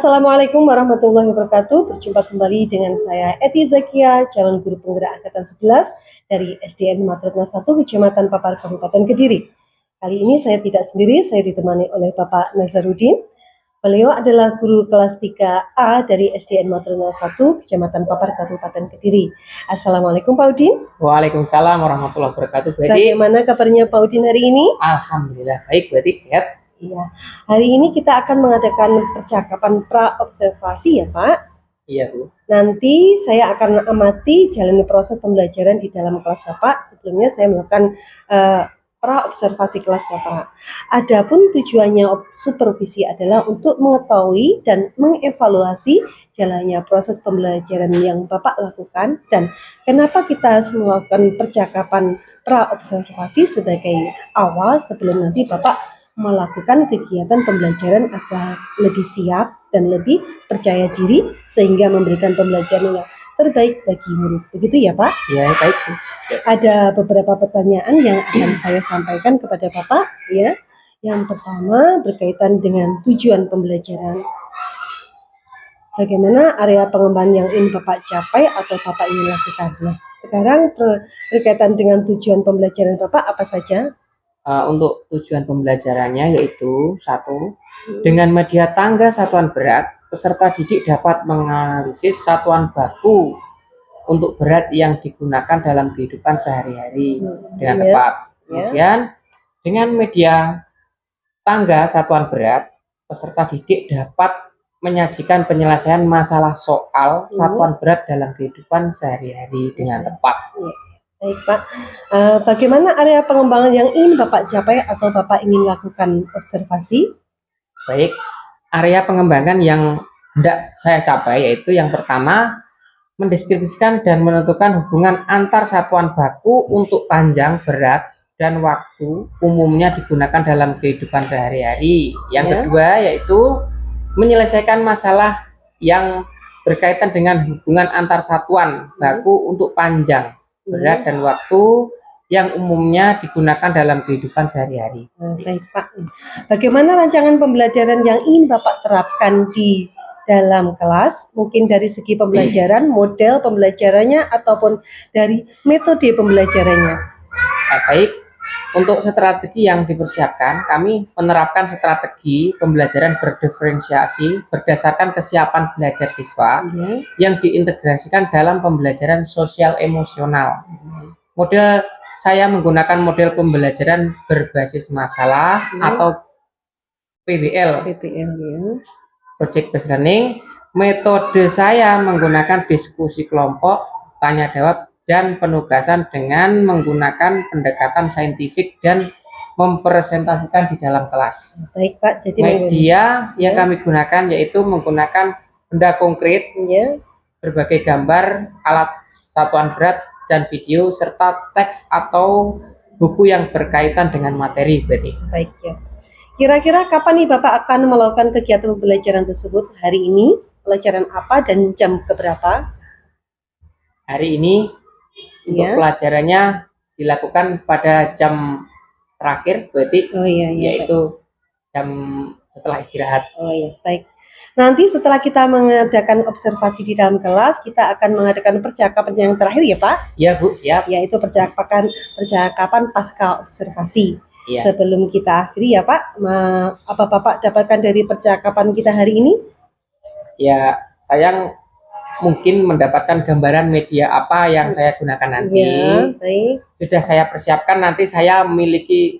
Assalamualaikum warahmatullahi wabarakatuh. Berjumpa kembali dengan saya Eti Zakia, calon guru penggerak angkatan 11 dari SDN Matrona 1 Kecamatan Papar Kabupaten Kediri. Kali ini saya tidak sendiri, saya ditemani oleh Bapak Nazarudin. Beliau adalah guru kelas 3A dari SDN Matrona 1 Kecamatan Papar Kabupaten Kediri. Assalamualaikum Pak Udin. Waalaikumsalam warahmatullahi wabarakatuh. Bagaimana kabarnya Pak Udin hari ini? Alhamdulillah baik, berarti sehat. Iya, hari ini kita akan mengadakan percakapan pra-observasi ya Pak. Iya Bu. Nanti saya akan amati jalani proses pembelajaran di dalam kelas Bapak. Sebelumnya saya melakukan pra-observasi kelas Bapak. Adapun tujuannya supervisi adalah untuk mengetahui dan mengevaluasi jalannya proses pembelajaran yang Bapak lakukan dan kenapa kita harus melakukan percakapan pra-observasi sebagai awal sebelum nanti Bapak melakukan kegiatan pembelajaran agar lebih siap dan lebih percaya diri sehingga memberikan pembelajaran yang terbaik bagi murid. Begitu ya Pak? Ya baik Bu. Ya. Ada beberapa pertanyaan yang akan saya sampaikan kepada Bapak ya. Yang pertama berkaitan dengan tujuan pembelajaran. Bagaimana area pengembangan yang ingin Bapak capai atau Bapak ingin lakukan? Nah, sekarang berkaitan dengan tujuan pembelajaran Bapak apa saja? Untuk tujuan pembelajarannya yaitu satu, dengan media tangga satuan berat, peserta didik dapat menganalisis satuan baku untuk berat yang digunakan dalam kehidupan sehari-hari dengan tepat. Kemudian dengan media tangga satuan berat, peserta didik dapat menyajikan penyelesaian masalah soal satuan berat dalam kehidupan sehari-hari dengan tepat. Baik Pak, bagaimana area pengembangan yang ingin Bapak capai atau Bapak ingin lakukan observasi? Baik, area pengembangan yang hendak saya capai yaitu yang pertama, mendeskripsikan dan menentukan hubungan antar satuan baku untuk panjang, berat, dan waktu umumnya digunakan dalam kehidupan sehari-hari. Yang kedua yaitu menyelesaikan masalah yang berkaitan dengan hubungan antar satuan baku untuk panjang, berat, dan waktu yang umumnya digunakan dalam kehidupan sehari-hari. Baik Pak, bagaimana rancangan pembelajaran yang ingin Bapak terapkan di dalam kelas? Mungkin dari segi pembelajaran, model pembelajarannya, ataupun dari metode pembelajarannya? Baik, untuk strategi yang dipersiapkan, kami menerapkan strategi pembelajaran berdiferensiasi berdasarkan kesiapan belajar siswa yang diintegrasikan dalam pembelajaran sosial emosional. Model saya menggunakan model pembelajaran berbasis masalah atau PBL, Project Based Learning. Metode saya menggunakan diskusi kelompok, tanya jawab, dan penugasan dengan menggunakan pendekatan saintifik dan mempresentasikan di dalam kelas. Baik Pak, jadi media yang kami gunakan yaitu menggunakan benda konkret, berbagai gambar, alat satuan berat, dan video, serta teks atau buku yang berkaitan dengan materi. Baik ya. Kira-kira kapan nih Bapak akan melakukan kegiatan pembelajaran tersebut? Hari ini, pelajaran apa dan jam keberapa? Hari ini untuk pelajarannya dilakukan pada jam terakhir, berarti yaitu jam setelah istirahat. Baik. Nanti setelah kita mengadakan observasi di dalam kelas, kita akan mengadakan percakapan yang terakhir ya Pak? Ya Bu, siap. Yaitu percakapan pasca observasi. Sebelum kita akhiri ya Pak, apa Bapak dapatkan dari percakapan kita hari ini? Ya, saya mungkin mendapatkan gambaran media apa yang saya gunakan nanti. Baik. Sudah saya persiapkan, nanti saya memiliki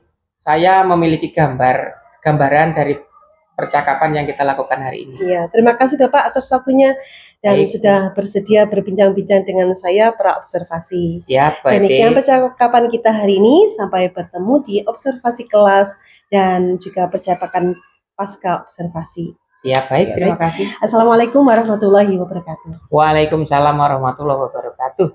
gambaran dari percakapan yang kita lakukan hari ini. Ya, terima kasih Bapak atas waktunya dan sudah bersedia berbincang-bincang dengan saya pra-observasi. Siap, demikian percakapan kita hari ini. Sampai bertemu di observasi kelas dan juga percakapan pasca observasi. Siap, baik, terima kasih. Assalamualaikum warahmatullahi wabarakatuh. Waalaikumsalam warahmatullahi wabarakatuh.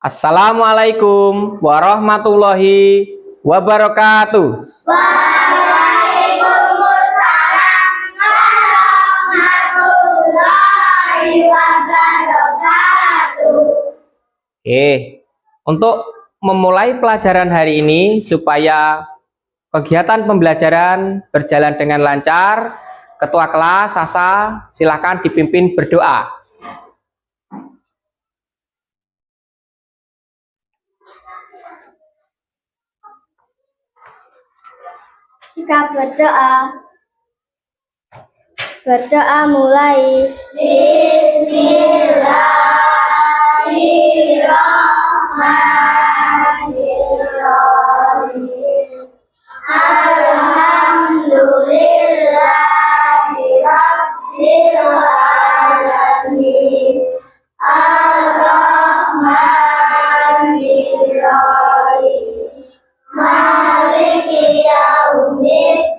Assalamualaikum warahmatullahi wabarakatuh. Waalaikumsalam warahmatullahi wabarakatuh. Untuk memulai pelajaran hari ini supaya kegiatan pembelajaran berjalan dengan lancar, Ketua kelas Sasa, silakan dipimpin berdoa. Kita berdoa. Berdoa mulai. Bismillahirrahmanirrahim. Alhamdulillahirabbil alamin. Ar-Rahmanir-Rahim. Maliki yaumiddin.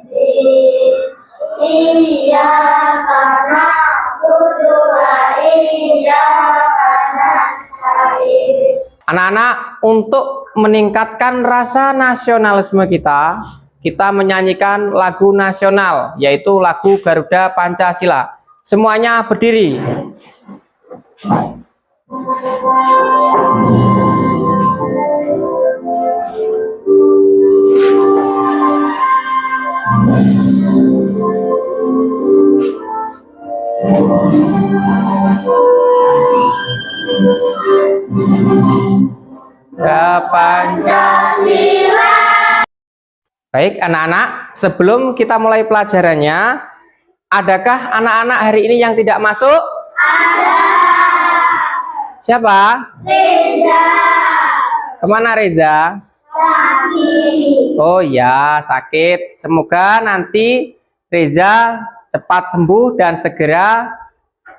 Iyyaka na'budu wa iyyaka nasta'in. Anak-anak, untuk meningkatkan rasa nasionalisme kita menyanyikan lagu nasional, yaitu lagu Garuda Pancasila. Semuanya berdiri. Pancasila. Baik anak-anak, sebelum kita mulai pelajarannya, adakah anak-anak hari ini yang tidak masuk? Ada. Siapa? Reza. Kemana Reza? Sakit. Oh ya, sakit. Semoga nanti Reza cepat sembuh dan segera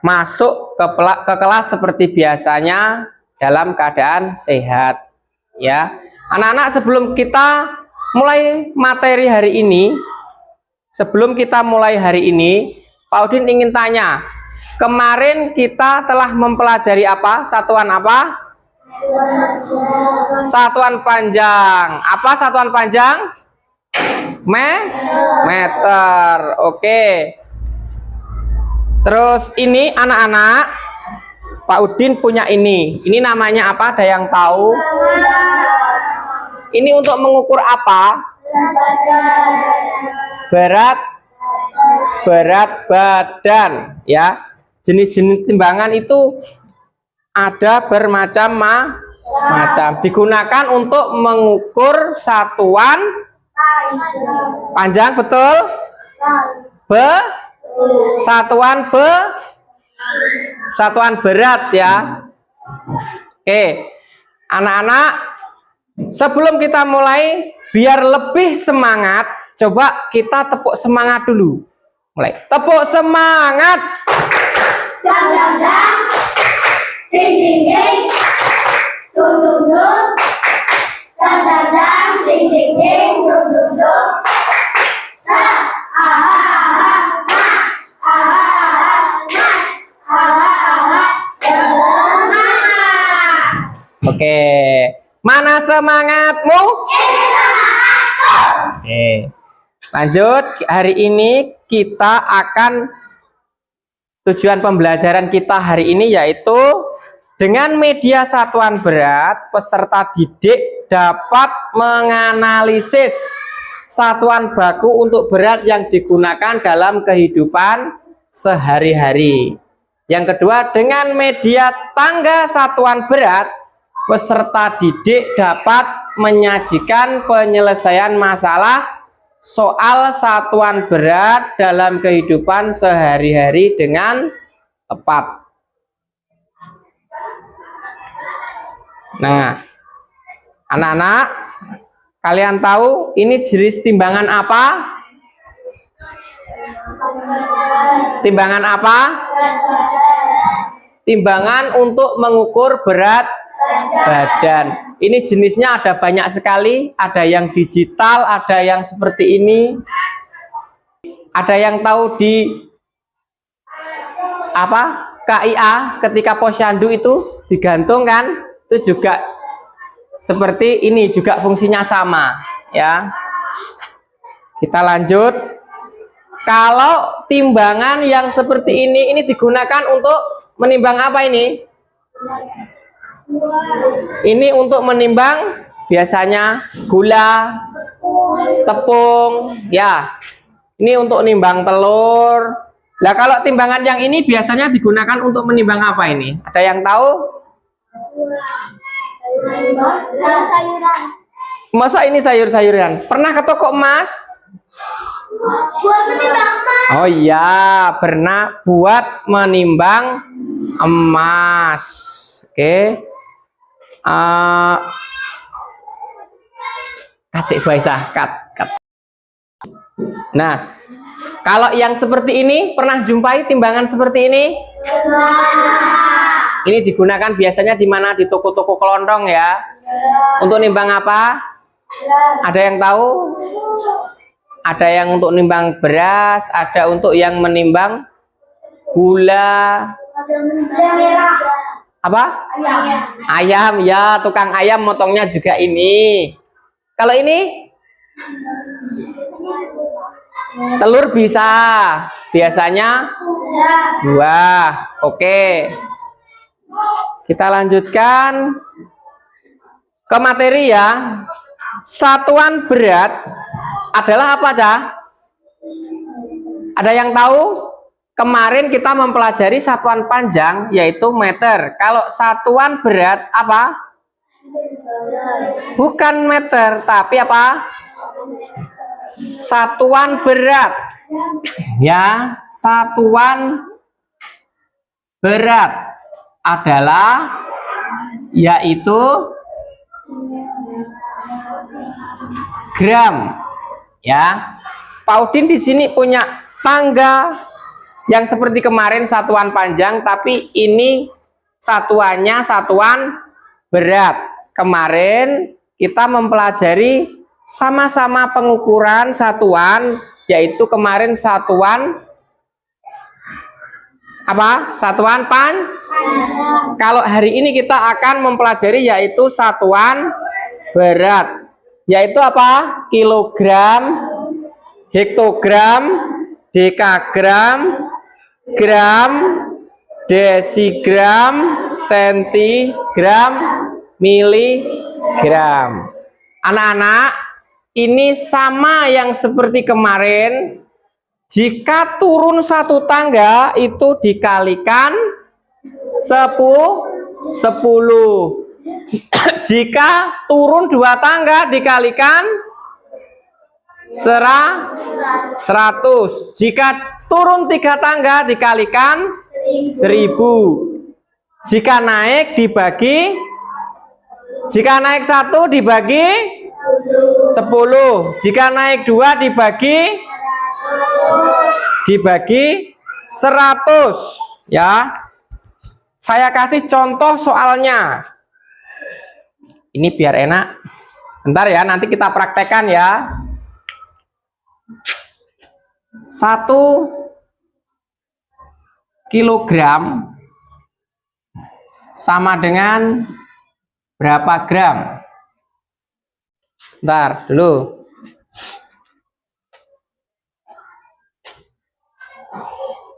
masuk ke kelas seperti biasanya dalam keadaan sehat. Ya, anak-anak, sebelum kita mulai materi hari ini, Pak Udin ingin tanya, kemarin kita telah mempelajari apa? Satuan apa? Satuan panjang. Apa satuan panjang? Meter. Oke. Terus ini anak-anak, Pak Udin punya ini. Ini namanya apa? Ada yang tahu? Ini untuk mengukur apa? Berat badan, ya. Jenis-jenis timbangan itu ada bermacam-macam. Digunakan untuk mengukur satuan panjang, betul? Satuan berat, ya. Oke. Anak-anak, sebelum kita mulai, biar lebih semangat, coba kita tepuk semangat dulu. Mulai. Tepuk semangat. Dang dang dang. Ding ding ding. Dung dung dung. Dang dang dang. Ding ding ding. Dung dung dung. Sa aha aha ma. Aha aha ma. Aha aha semangat. Oke. Mana semangatmu? Ini semangatku. Oke. Lanjut, hari ini kita akan tujuan pembelajaran kita hari ini yaitu dengan media satuan berat, peserta didik dapat menganalisis satuan baku untuk berat yang digunakan dalam kehidupan sehari-hari. Yang kedua, dengan media tangga satuan berat, peserta didik dapat menyajikan penyelesaian masalah soal satuan berat dalam kehidupan sehari-hari dengan tepat. Nah, anak-anak, kalian tahu ini jenis timbangan apa? Timbangan apa? Timbangan untuk mengukur berat badan. Ini jenisnya ada banyak sekali, ada yang digital, ada yang seperti ini. Ada yang tahu di apa? KIA ketika posyandu itu digantung kan? Itu juga seperti ini, juga fungsinya sama, ya. Kita lanjut. Kalau timbangan yang seperti ini digunakan untuk menimbang apa ini? Ini untuk menimbang biasanya gula, tepung, ya. Ini untuk nimbang telur. Nah, kalau timbangan yang ini biasanya digunakan untuk menimbang apa ini? Ada yang tahu? Sayuran. Masa ini sayur-sayuran? Pernah ke toko emas? Buat menimbang emas. Oh iya, pernah buat menimbang emas. Oke. Kacik Baisa, kat. Nah, kalau yang seperti ini pernah jumpai timbangan seperti ini? Ini digunakan biasanya di mana? Di toko-toko kelontong ya. Untuk nimbang apa? Ada yang tahu? Ada yang untuk nimbang beras, ada untuk yang menimbang gula. Merah. Apa? Ayam ya, tukang ayam motongnya juga ini. Kalau ini telur bisa, biasanya buah. Oke, kita lanjutkan ke materi ya. Satuan berat adalah apa, Cah? Ada yang tahu? Kemarin kita mempelajari satuan panjang yaitu meter. Kalau satuan berat apa? Bukan meter, tapi apa? Satuan berat. Ya, satuan berat adalah yaitu gram. Ya. Pak Udin di sini punya tangga yang seperti kemarin satuan panjang, tapi ini satuannya satuan berat. Kemarin kita mempelajari sama-sama pengukuran satuan, yaitu kemarin satuan apa? Satuan Kalau hari ini kita akan mempelajari yaitu satuan berat, yaitu apa? Kilogram, hektogram, dekagram, gram, desigram, sentigram, miligram. Anak-anak, ini sama yang seperti kemarin. Jika turun satu tangga itu dikalikan 10. Jika turun dua tangga dikalikan 100. Jika turun 3 tangga dikalikan 1000. Jika naik dibagi, jika naik 1 dibagi 10. Jika naik 2 dibagi 100. Ya. Saya kasih contoh soalnya. Ini biar enak. Bentar ya, nanti kita praktekkan ya. 1 kilogram sama dengan berapa gram? Bentar dulu.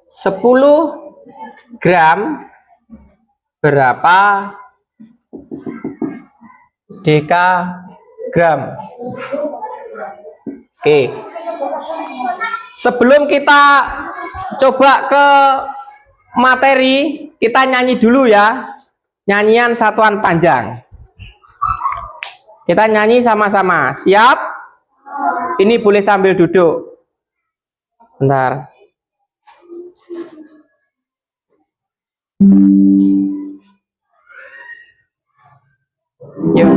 10 gram berapa dekagram? Oke. Sebelum kita coba ke materi, kita nyanyi dulu ya. Nyanyian satuan panjang. Kita nyanyi sama-sama. Siap? Ini boleh sambil duduk. Bentar. Yuk.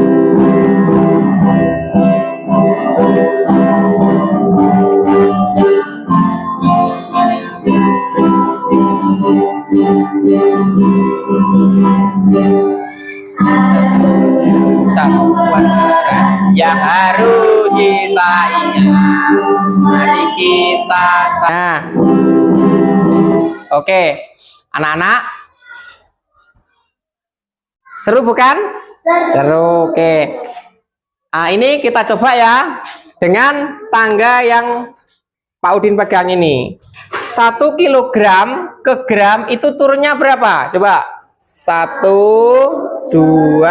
Satuan berat yang harus kita ingat. Mari kita Oke, anak-anak, seru bukan? Seru. Oke. Nah, ini kita coba ya dengan tangga yang Pak Udin pegang ini. 1 kilogram ke gram itu turunnya berapa? Coba. 1, 2,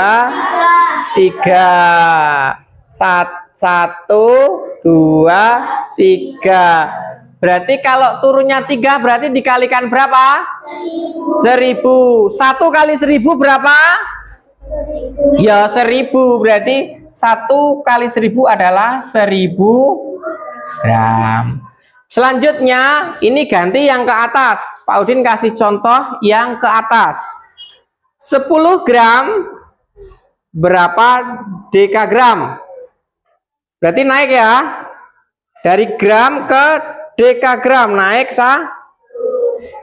3. 1, 2, 3. Berarti kalau turunnya 3 berarti dikalikan berapa? 1000. 1 kali 1000 berapa? Ya 1000. Berarti 1 kali 1000 adalah 1000 gram. Selanjutnya ini ganti yang ke atas. Pak Udin kasih contoh yang ke atas. 10 gram berapa dekagram? Berarti naik ya. Dari gram ke dekagram naik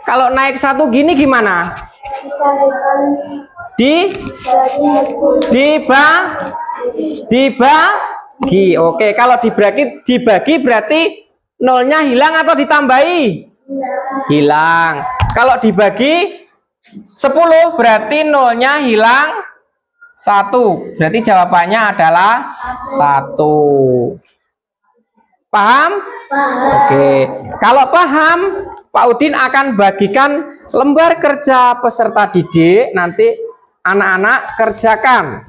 Kalau naik 1 gini gimana? Dibagi. Oke, kalau dibagi berarti nolnya hilang atau ditambahi? Hilang. Kalau dibagi 10 berarti nolnya hilang 1. Berarti jawabannya adalah 1. Paham? Oke. Kalau paham, Pak Udin akan bagikan lembar kerja peserta didik. Nanti anak-anak kerjakan.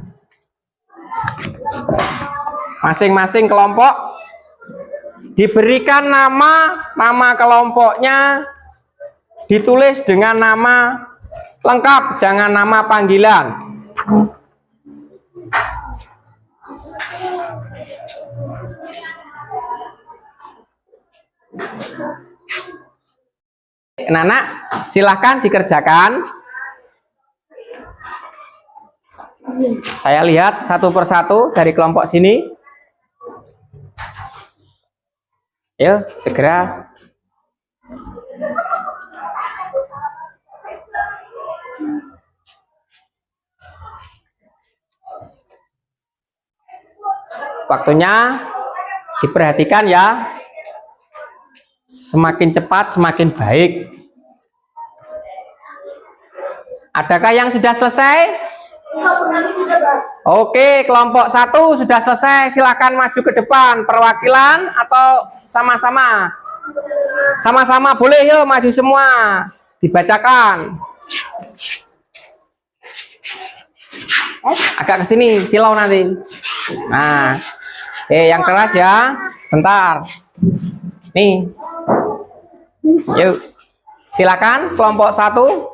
Masing-masing kelompok diberikan nama kelompoknya ditulis dengan nama lengkap, jangan nama panggilan. Anak-anak silahkan dikerjakan. Saya lihat satu persatu dari kelompok sini. Ayo segera. Waktunya diperhatikan ya. Semakin cepat semakin baik. Adakah yang sudah selesai? Oke, kelompok 1 sudah selesai. Silakan maju ke depan. Perwakilan atau sama-sama? Sama-sama boleh, yuk maju semua. Dibacakan. Agak ke sini, silau nanti. Nah, yang keras ya. Sebentar. Nih. Yuk. Silakan kelompok 1.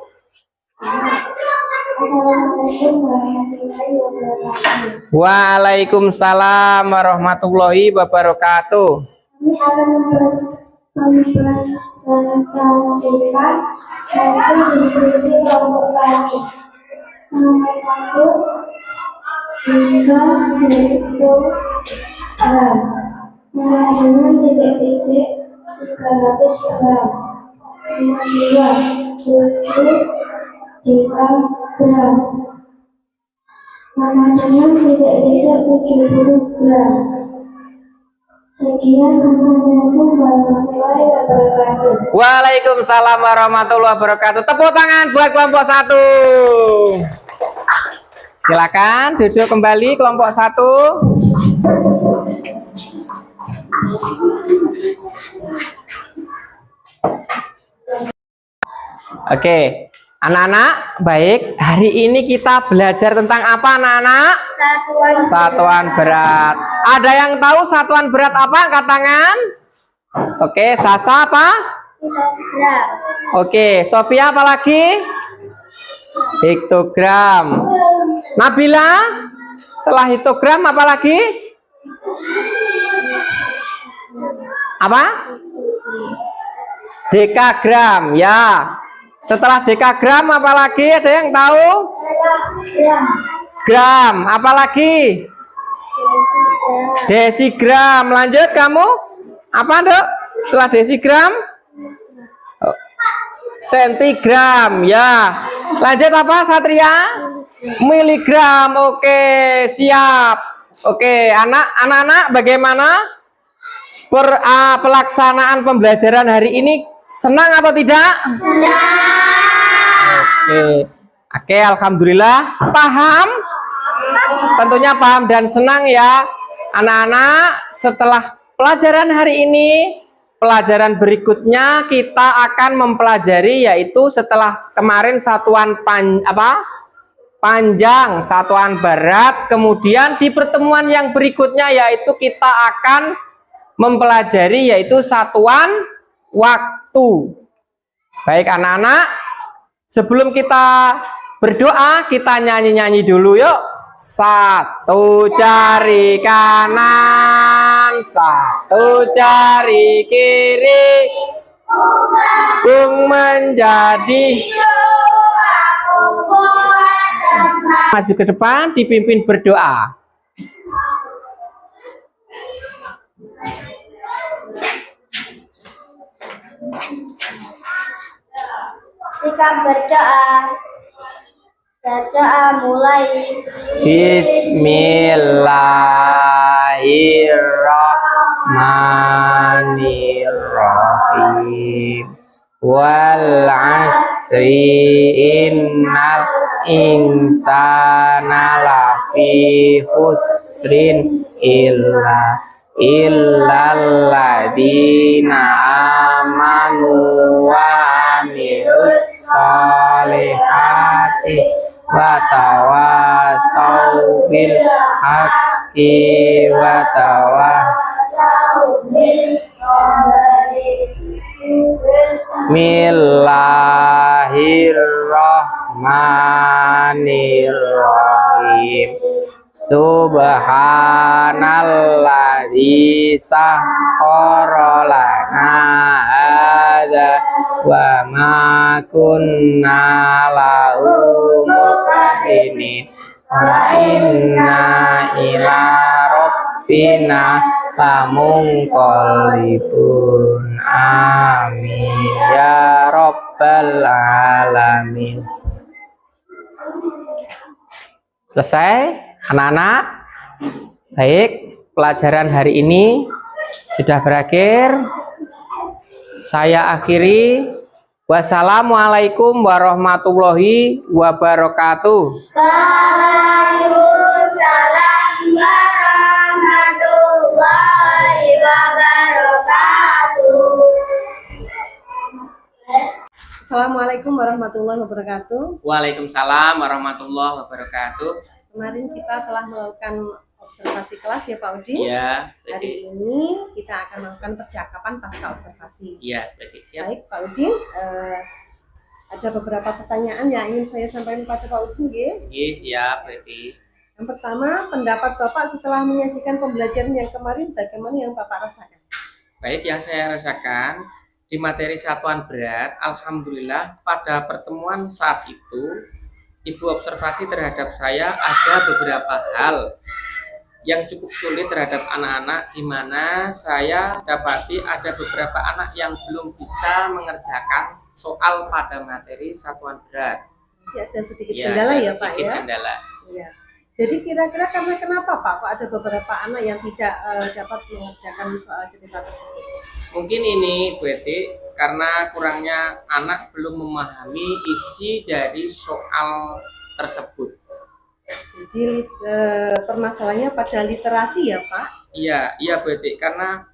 Waalaikumsalam warahmatullahi wabarakatuh. Kami akan mempresentasikan hasil diskusi kelompok kami. Nomor 1 hingga gram. Sama dengan titik-titik 300 gram. Nomor 2 7 dekagram. Sama dengan titik-titik 70 gram. Sekian, Assalamualaikum warahmatullahi wabarakatuh. Waalaikumsalam warahmatullahi wabarakatuh. Tepuk tangan buat kelompok 1. Silakan duduk kembali kelompok 1. Oke, anak-anak, baik. Hari ini kita belajar tentang apa, anak-anak? Satuan berat. Ada yang tahu satuan berat apa? Angkat tangan. Oke, Sasa apa? Hektogram. Oke, Sophia apa lagi? Hektogram. Nabila, setelah hektogram apa lagi? Apa? Dekagram, ya. Setelah dekagram apa lagi? Ada yang tahu? Gram, apa lagi? Desigram. Lanjut kamu. Apa, Dok? Setelah desigram? Sentigram, ya. Lanjut apa, Satria? Miligram. Oke, siap. Oke, anak-anak bagaimana pelaksanaan pembelajaran hari ini? Senang atau tidak? Oke, alhamdulillah. Paham? Tentunya paham dan senang ya. Anak-anak, setelah pelajaran hari ini, pelajaran berikutnya kita akan mempelajari yaitu setelah kemarin satuan panjang, satuan berat, kemudian di pertemuan yang berikutnya yaitu kita akan mempelajari yaitu satuan waktu. Baik anak-anak, sebelum kita berdoa, kita nyanyi-nyanyi dulu yuk. Satu jari kanan, satu jari kiri, bung menjadi. Maju ke depan, dipimpin berdoa. Sikap berdoa. Berdoa mulai. Bismillahirrahmanirrahim. Wal asri innal insana lafi husrin illal ladina amanu wa amilus solihati wa tawasau bil haqqi wa tawasau bis sabri. Bismillahirrahmanirrahim. Subhanalladzi sahkhara lana hadza wa ma kunna lahu muqrinin wa inna ila rabbina lamunqalibun. Amin ya rabbal alamin. Selesai anak-anak? Baik, pelajaran hari ini sudah berakhir. Saya akhiri. Wassalamualaikum warahmatullahi wabarakatuh. Waalaikumsalam warahmatullahi wabarakatuh. Assalamualaikum warahmatullahi wabarakatuh. Waalaikumsalam warahmatullahi wabarakatuh. Kemarin kita telah melakukan observasi kelas ya Pak Udin. Iya, Hari ini kita akan melakukan percakapan pasca observasi. iya, siap. Baik Pak Udin, ada beberapa pertanyaan yang ingin saya sampaikan kepada Pak Udin. Iya, siap, Betty. Yang pertama, pendapat Bapak setelah menyajikan pembelajaran yang kemarin, bagaimana yang Bapak rasakan? Baik, yang saya rasakan di materi satuan berat, alhamdulillah pada pertemuan saat itu Ibu observasi terhadap saya ada beberapa hal yang cukup sulit terhadap anak-anak, di mana saya dapati ada beberapa anak yang belum bisa mengerjakan soal pada materi satuan berat. Ya, ada sedikit Ya, kendala ada ya Pak sedikit ya? kendala. Ya. Jadi kira-kira karena kenapa Pak? Kok ada beberapa anak yang tidak dapat mengerjakan soal cerita tersebut? Mungkin ini Bu Eti, karena kurangnya anak belum memahami isi dari soal tersebut. Jadi permasalahannya pada literasi ya Pak? Iya Bu Eti, karena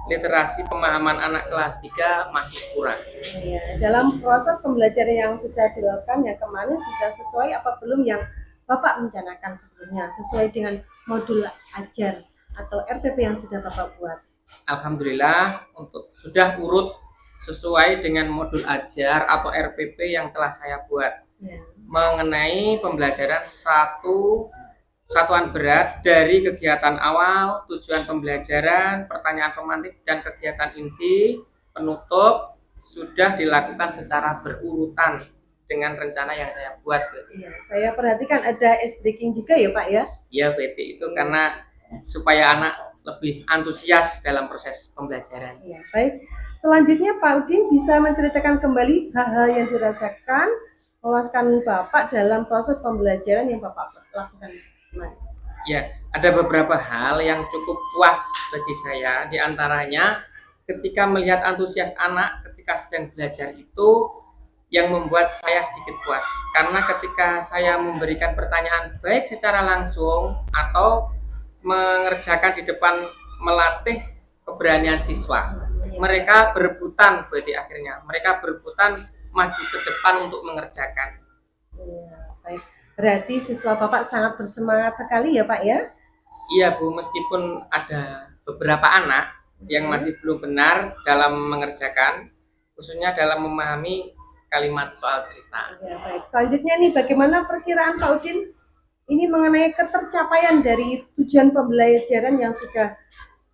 literasi pemahaman anak kelas 3 masih kurang. Ya, dalam proses pembelajaran yang sudah dilakukan yang kemarin sudah sesuai apa belum yang Bapak rencanakan sebelumnya, sesuai dengan modul ajar atau RPP yang sudah Bapak buat? Alhamdulillah sudah urut sesuai dengan modul ajar atau RPP yang telah saya buat. Ya. Mengenai pembelajaran satuan berat dari kegiatan awal, tujuan pembelajaran, pertanyaan pemantik, dan kegiatan inti penutup sudah dilakukan secara berurutan dengan rencana yang saya buat. Ya, saya perhatikan ada ice breaking juga ya Pak ya? Iya PT, itu karena supaya anak lebih antusias dalam proses pembelajaran. Ya, baik. Selanjutnya Pak Udin bisa menceritakan kembali hal-hal yang dirasakan memuaskan Bapak dalam proses pembelajaran yang Bapak lakukan kemarin. Ya, ada beberapa hal yang cukup puas bagi saya. Di antaranya ketika melihat antusias anak ketika sedang belajar itu yang membuat saya sedikit puas. Karena ketika saya memberikan pertanyaan baik secara langsung atau mengerjakan di depan melatih keberanian siswa, mereka berebutan berarti akhirnya. Mereka berebutan maju ke depan untuk mengerjakan. Ya, baik. Berarti siswa Bapak sangat bersemangat sekali ya Pak ya? Iya Bu, meskipun ada beberapa anak yang masih belum benar dalam mengerjakan, khususnya dalam memahami kalimat soal cerita. Ya, baik. Selanjutnya nih, bagaimana perkiraan Pak Udin ini mengenai ketercapaian dari tujuan pembelajaran yang sudah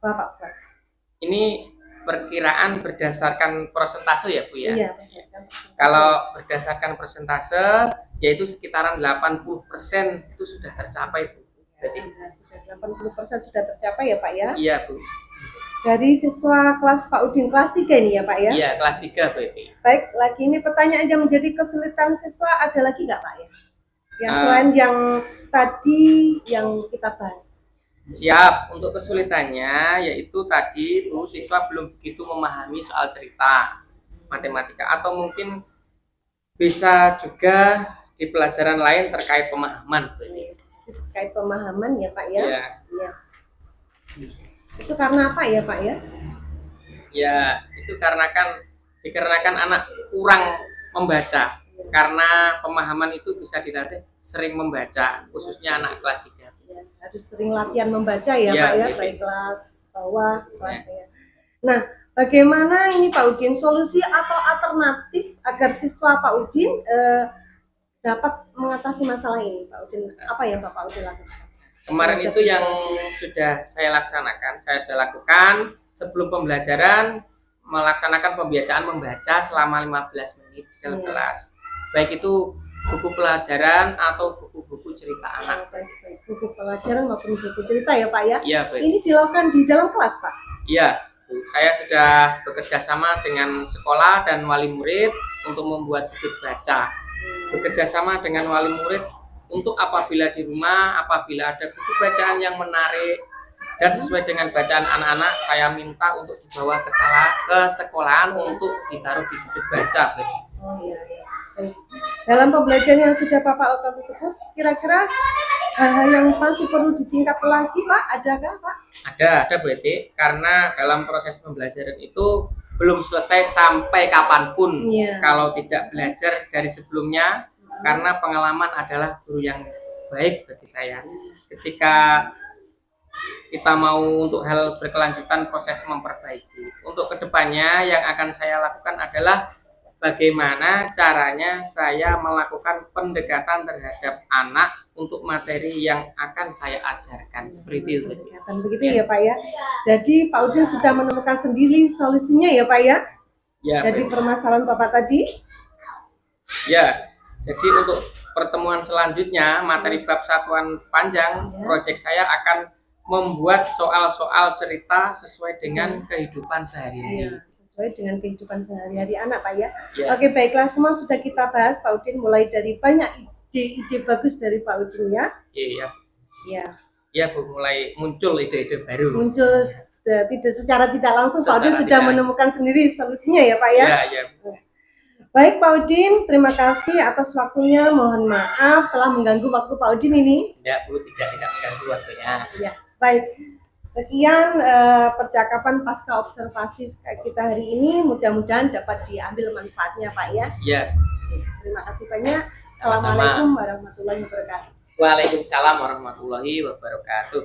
Bapak buat? Ini perkiraan berdasarkan persentase ya Bu ya? Iya. Kalau berdasarkan persentase, yaitu sekitaran 80% itu sudah tercapai Bu. Jadi sudah 80% sudah tercapai ya Pak ya? Iya Bu. Dari siswa kelas Pak Udin kelas 3 ini ya Pak ya? Iya, kelas 3 Bu. Baik, lagi ini pertanyaan yang menjadi kesulitan siswa ada lagi nggak Pak ya? Yang selain yang tadi yang kita bahas. Siap, untuk kesulitannya yaitu tadi Bu, siswa belum begitu memahami soal cerita matematika, atau mungkin bisa juga di pelajaran lain terkait pemahaman Bu. Terkait pemahaman ya Pak ya? Iya. Iya. Itu karena apa ya Pak ya? Ya, itu dikarenakan anak kurang membaca. Karena pemahaman itu bisa dilatih sering membaca, khususnya anak kelas 3. Ya, harus sering latihan membaca ya Pak ya, baik kelas bawah, kelas ya. Nah, bagaimana ini Pak Udin solusi atau alternatif agar siswa Pak Udin dapat mengatasi masalah ini Pak Udin? Apa yang Bapak Udin lakukan? Kemarin itu yang sudah saya laksanakan, saya sudah lakukan sebelum pembelajaran, melaksanakan pembiasaan membaca selama 15 menit di dalam kelas. Baik itu buku pelajaran atau buku-buku cerita anak. Baik. Buku pelajaran maupun buku cerita ya Pak ya? Iya, baik. Ini dilakukan di dalam kelas Pak? Iya, saya sudah bekerja sama dengan sekolah dan wali murid untuk membuat sudut baca. Bekerja sama dengan wali murid untuk apabila di rumah, apabila ada buku bacaan yang menarik dan sesuai dengan bacaan anak-anak, saya minta untuk dibawa ke sekolahan untuk ditaruh di sudut baca. Oh iya. Baik. Dalam pembelajaran yang sudah Bapak lakukan tersebut, kira-kira hal-hal yang masih perlu ditingkatkan lagi Pak, adakah Pak? Ada Bu Eti, karena dalam proses pembelajaran itu belum selesai sampai kapanpun kalau tidak belajar dari sebelumnya, karena pengalaman adalah guru yang baik bagi saya. Ketika kita mau untuk hal berkelanjutan, proses memperbaiki. Untuk kedepannya yang akan saya lakukan adalah bagaimana caranya saya melakukan pendekatan terhadap anak untuk materi yang akan saya ajarkan. Seperti itu. Begitu ya Pak ya. Jadi Pak Udin sudah menemukan sendiri solusinya ya Pak ya? Ya. Jadi permasalahan Bapak tadi? Ya. Jadi untuk pertemuan selanjutnya, materi bab satuan panjang, proyek saya akan membuat soal-soal cerita sesuai dengan kehidupan sehari-hari. Sesuai dengan kehidupan sehari-hari anak Pak ya. Oke, baiklah, semua sudah kita bahas Pak Udin, mulai dari banyak ide-ide bagus dari Pak Udin ya. Iya Bu, mulai muncul ide-ide baru. Muncul secara tidak langsung Pak Udin sudah menemukan sendiri solusinya ya Pak ya. Iya. Baik Pak Udin, terima kasih atas waktunya. Mohon maaf telah mengganggu waktu Pak Udin ini. Tidak Bu, tidak mengganggu waktunya. Ya, baik. Sekian percakapan pasca observasi kita hari ini. Mudah-mudahan dapat diambil manfaatnya Pak ya. Iya. Terima kasih banyak. Assalamualaikum warahmatullahi wabarakatuh. Waalaikumsalam warahmatullahi wabarakatuh.